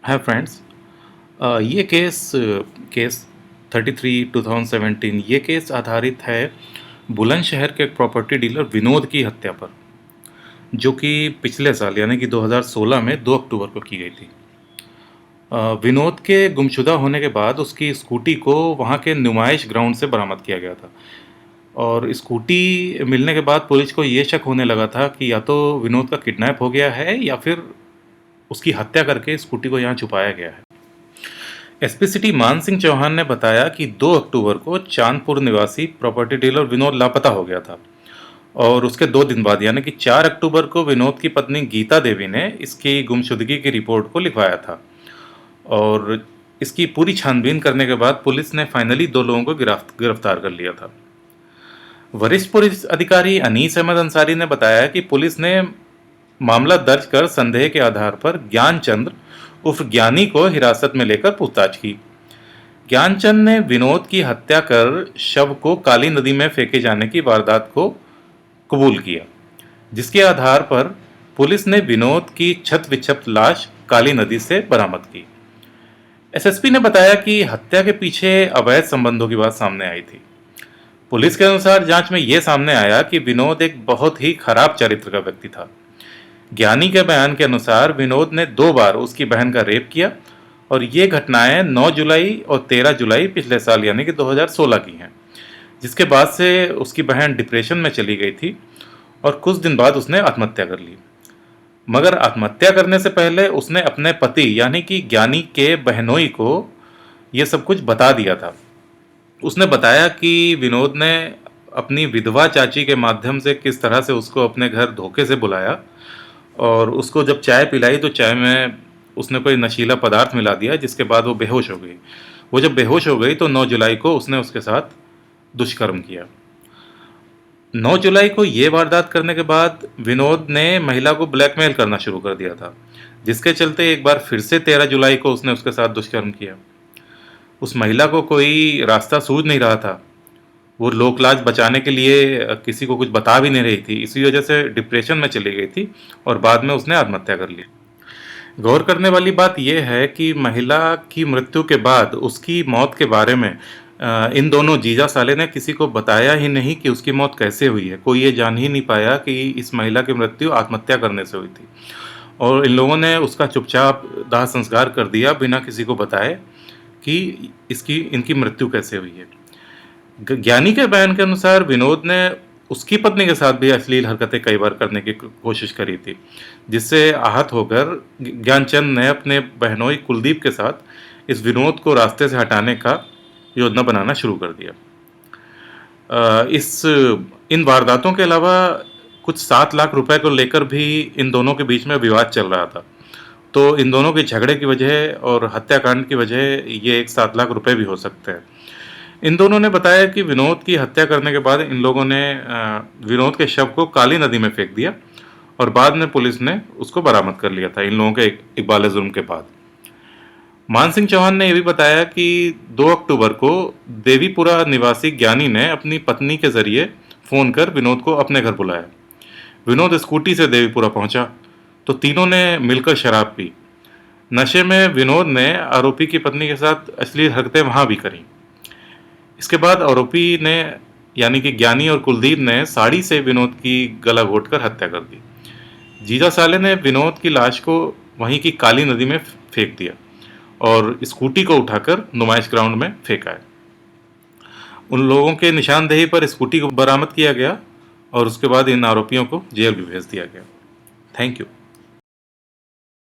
Hi friends. ये case 33 2017 ये case आधारित है बुलंदशहर के एक प्रॉपर्टी डीलर विनोद की हत्या पर, जो कि पिछले साल यानी कि 2016 में 2 अक्टूबर को की गई थी। विनोद के गुमशुदा होने के बाद उसकी स्कूटी को वहाँ के नुमाइश ग्राउंड से बरामद किया गया था, और स्कूटी मिलने के बाद पुलिस को ये शक होने लगा था कि या तो विनोद का किडनैप हो गया है या फिर उसकी हत्या करके स्कूटी को यहाँ छुपाया गया है। एसपी सिटी मान सिंह चौहान ने बताया कि 2 अक्टूबर को चांदपुर निवासी प्रॉपर्टी डीलर विनोद लापता हो गया था, और उसके 2 दिन बाद यानी कि 4 अक्टूबर को विनोद की पत्नी गीता देवी ने इसकी गुमशुदगी की रिपोर्ट को लिखवाया था। और इसकी पूरी छानबीन करने के बाद पुलिस ने फाइनली 2 लोगों को गिरफ्तार कर लिया था। वरिष्ठ पुलिस अधिकारी अनीस अहमद अंसारी ने बताया कि पुलिस ने मामला दर्ज कर संदेह के आधार पर ज्ञानचंद्र उर्फ ज्ञानी को हिरासत में लेकर पूछताछ की। ज्ञानचंद ने विनोद की हत्या कर शव को काली नदी में फेंके जाने की वारदात को कबूल किया, जिसके आधार पर पुलिस ने विनोद की छत विक्षत लाश काली नदी से बरामद की। एसएसपी ने बताया कि हत्या के पीछे अवैध संबंधों की बात सामने आई थी। पुलिस के अनुसार जांच में यह सामने आया कि विनोद एक बहुत ही खराब चरित्र का व्यक्ति था। ज्ञानी के बयान के अनुसार विनोद ने 2 बार उसकी बहन का रेप किया, और ये घटनाएं 9 जुलाई और 13 जुलाई पिछले साल यानी कि 2016 की हैं, जिसके बाद से उसकी बहन डिप्रेशन में चली गई थी और कुछ दिन बाद उसने आत्महत्या कर ली। मगर आत्महत्या करने से पहले उसने अपने पति यानी कि ज्ञानी के बहनोई को ये सब कुछ बता दिया था। उसने बताया कि विनोद ने अपनी विधवा चाची के माध्यम से किस तरह से उसको अपने घर धोखे से बुलाया, और उसको जब चाय पिलाई तो चाय में उसने कोई नशीला पदार्थ मिला दिया, जिसके बाद वो बेहोश हो गई। वो जब बेहोश हो गई तो 9 जुलाई को उसने उसके साथ दुष्कर्म किया। 9 जुलाई को ये वारदात करने के बाद विनोद ने महिला को ब्लैकमेल करना शुरू कर दिया था, जिसके चलते एक बार फिर से 13 जुलाई को उसने उसके साथ दुष्कर्म किया। उस महिला को कोई रास्ता सूझ नहीं रहा था। वो लोकलाज बचाने के लिए किसी को कुछ बता भी नहीं रही थी, इसी वजह से डिप्रेशन में चली गई थी और बाद में उसने आत्महत्या कर ली। गौर करने वाली बात यह है कि महिला की मृत्यु के बाद उसकी मौत के बारे में इन दोनों जीजा साले ने किसी को बताया ही नहीं कि उसकी मौत कैसे हुई है। कोई ये जान ही नहीं पाया कि इस महिला की मृत्यु आत्महत्या करने से हुई थी, और इन लोगों ने उसका चुपचाप दाह संस्कार कर दिया बिना किसी को बताए कि इनकी मृत्यु कैसे हुई है। ज्ञानी के बयान के अनुसार विनोद ने उसकी पत्नी के साथ भी अश्लील हरकतें कई बार करने की कोशिश करी थी, जिससे आहत होकर ज्ञानचंद ने अपने बहनोई कुलदीप के साथ इस विनोद को रास्ते से हटाने का योजना बनाना शुरू कर दिया। इन वारदातों के अलावा कुछ 7 लाख रुपए को लेकर भी इन दोनों के बीच में विवाद चल रहा था। तो इन दोनों के झगड़े की वजह और हत्याकांड की वजह ये 7 लाख रुपए भी हो सकते हैं। इन दोनों ने बताया कि विनोद की हत्या करने के बाद इन लोगों ने विनोद के शव को काली नदी में फेंक दिया, और बाद में पुलिस ने उसको बरामद कर लिया था इन लोगों के इकबाल जुर्म के बाद। मान सिंह चौहान ने यह भी बताया कि 2 अक्टूबर को देवीपुरा निवासी ज्ञानी ने अपनी पत्नी के जरिए फ़ोन कर विनोद को अपने घर बुलाया। विनोद स्कूटी से देवीपुरा पहुंचा तो तीनों ने मिलकर शराब पी। नशे में विनोद ने आरोपी की पत्नी के साथ अश्लील हरकतें वहां भी करी। इसके बाद आरोपी ने यानी कि ज्ञानी और कुलदीप ने साड़ी से विनोद की गला घोंटकर हत्या कर दी। जीजा साले ने विनोद की लाश को वहीं की काली नदी में फेंक दिया और स्कूटी को उठाकर नुमाइश ग्राउंड में फेंका है। उन लोगों के निशानदेही पर स्कूटी को बरामद किया गया और उसके बाद इन आरोपियों को जेल भी भेज दिया गया। Thank you.